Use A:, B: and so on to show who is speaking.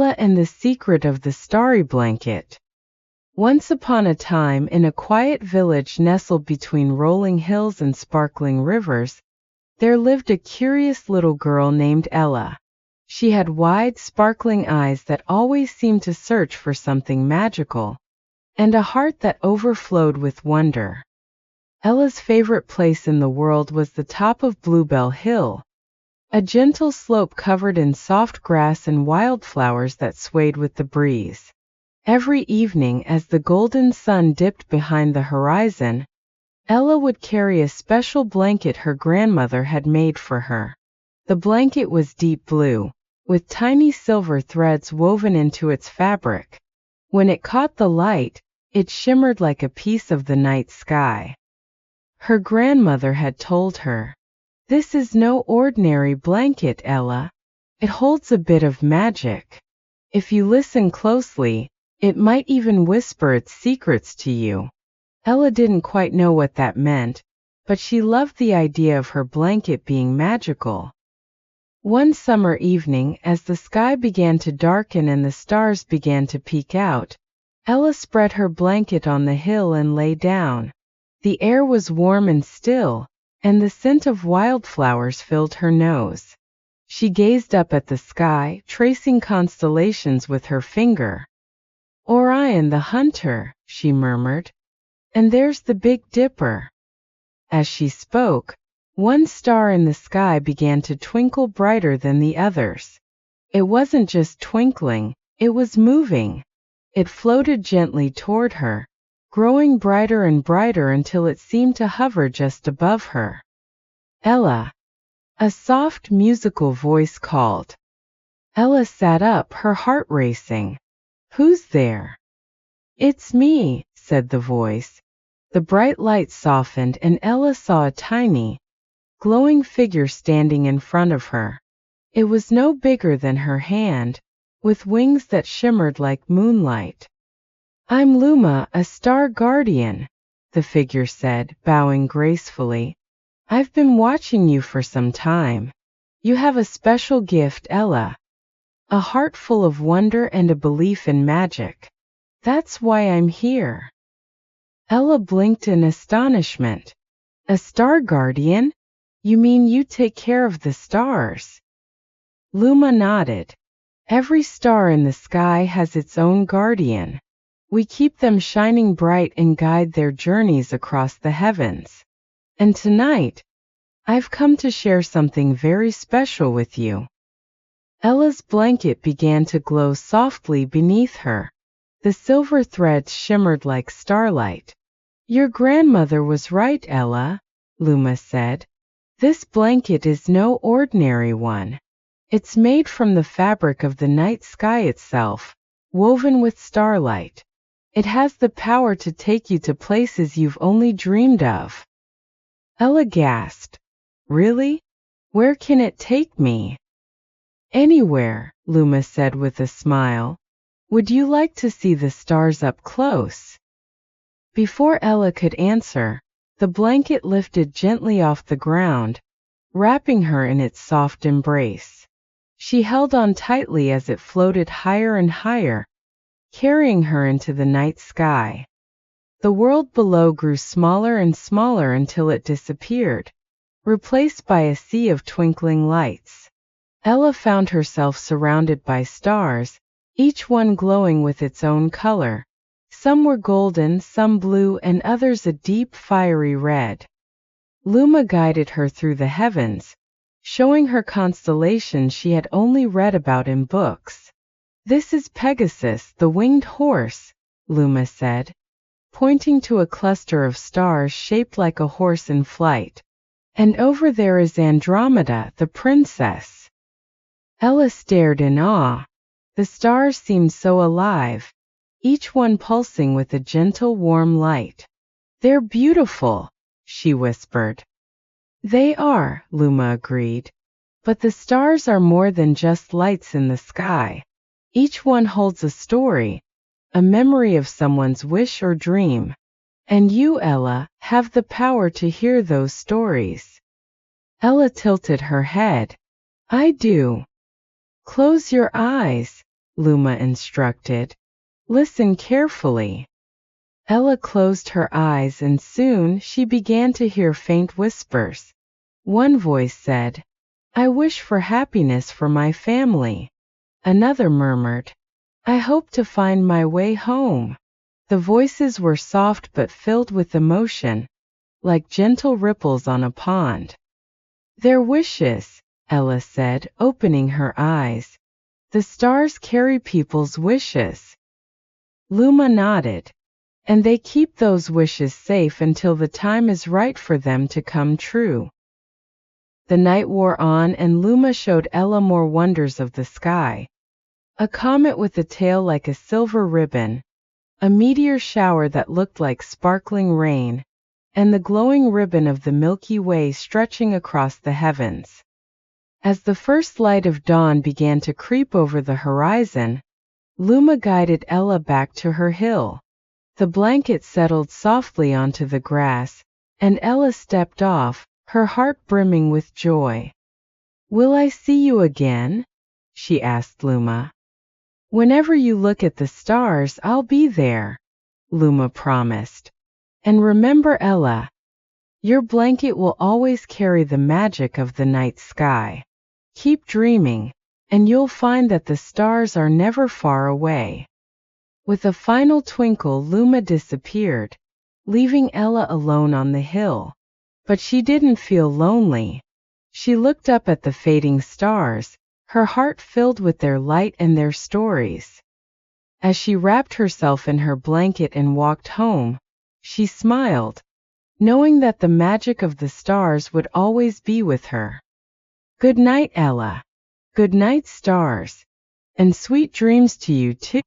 A: Ella and the Secret of the Starry Blanket. Once upon a time, in a quiet village nestled between rolling hills and sparkling rivers, there lived a curious little girl named Ella. She had wide, sparkling eyes that always seemed to search for something magical, and a heart that overflowed with wonder. Ella's favorite place in the world was the top of Bluebell Hill, a gentle slope covered in soft grass and wildflowers that swayed with the breeze. Every evening, as the golden sun dipped behind the horizon, Ella would carry a special blanket her grandmother had made for her. The blanket was deep blue, with tiny silver threads woven into its fabric. When it caught the light, it shimmered like a piece of the night sky. Her grandmother had told her, "This is no ordinary blanket, Ella. It holds a bit of magic. If you listen closely, it might even whisper its secrets to you." Ella didn't quite know what that meant, but she loved the idea of her blanket being magical. One summer evening, as the sky began to darken and the stars began to peek out, Ella spread her blanket on the hill and lay down. The air was warm and still, and the scent of wildflowers filled her nose. She gazed up at the sky, tracing constellations with her finger. "Orion the hunter," she murmured. "And there's the Big Dipper." As she spoke, one star in the sky began to twinkle brighter than the others. It wasn't just twinkling, it was moving. It floated gently toward her, growing brighter and brighter until it seemed to hover just above her. "Ella!" a soft musical voice called. Ella sat up, her heart racing. "Who's there?" "It's me," said the voice. The bright light softened and Ella saw a tiny, glowing figure standing in front of her. It was no bigger than her hand, with wings that shimmered like moonlight. "I'm Luma, a star guardian," the figure said, bowing gracefully. "I've been watching you for some time. You have a special gift, Ella. A heart full of wonder and a belief in magic. That's why I'm here." Ella blinked in astonishment. "A star guardian? You mean you take care of the stars?" Luma nodded. "Every star in the sky has its own guardian. We keep them shining bright and guide their journeys across the heavens. And tonight, I've come to share something very special with you." Ella's blanket began to glow softly beneath her. The silver threads shimmered like starlight. "Your grandmother was right, Ella," Luma said. "This blanket is no ordinary one. It's made from the fabric of the night sky itself, woven with starlight. It has the power to take you to places you've only dreamed of." Ella gasped. "Really? Where can it take me?" "Anywhere," Luma said with a smile. "Would you like to see the stars up close?" Before Ella could answer, the blanket lifted gently off the ground, wrapping her in its soft embrace. She held on tightly as it floated higher and higher, carrying her into the night sky. The world below grew smaller and smaller until it disappeared, replaced by a sea of twinkling lights. Ella found herself surrounded by stars, each one glowing with its own color. Some were golden, some blue, and others a deep fiery red. Luma guided her through the heavens, showing her constellations she had only read about in books. "This is Pegasus, the winged horse," Luma said, pointing to a cluster of stars shaped like a horse in flight. "And over there is Andromeda, the princess." Ella stared in awe. The stars seemed so alive, each one pulsing with a gentle, warm light. "They're beautiful," she whispered. "They are," Luma agreed. "But the stars are more than just lights in the sky. Each one holds a story, a memory of someone's wish or dream. And you, Ella, have the power to hear those stories." Ella tilted her head. "I do." "Close your eyes," Luma instructed. Listen carefully. Ella closed her eyes and soon she began to hear faint whispers. One voice said, "I wish for happiness for my family." Another murmured, "I hope to find my way home." The voices were soft but filled with emotion, like gentle ripples on a pond. "Their wishes," Ella said, opening her eyes. "The stars carry people's wishes." Luma nodded. "And they keep those wishes safe until the time is right for them to come true." The night wore on and Luma showed Ella more wonders of the sky. A comet with a tail like a silver ribbon, a meteor shower that looked like sparkling rain, and the glowing ribbon of the Milky Way stretching across the heavens. As the first light of dawn began to creep over the horizon, Luma guided Ella back to her hill. The blanket settled softly onto the grass, and Ella stepped off, her heart brimming with joy. "Will I see you again?" she asked Luma. "Whenever you look at the stars, I'll be there," Luma promised. "And remember, Ella, your blanket will always carry the magic of the night sky. Keep dreaming, and you'll find that the stars are never far away." With a final twinkle, Luma disappeared, leaving Ella alone on the hill. But she didn't feel lonely. She looked up at the fading stars, her heart filled with their light and their stories. As she wrapped herself in her blanket and walked home, she smiled, knowing that the magic of the stars would always be with her. Good night, Ella. Good night, stars. And sweet dreams to you too.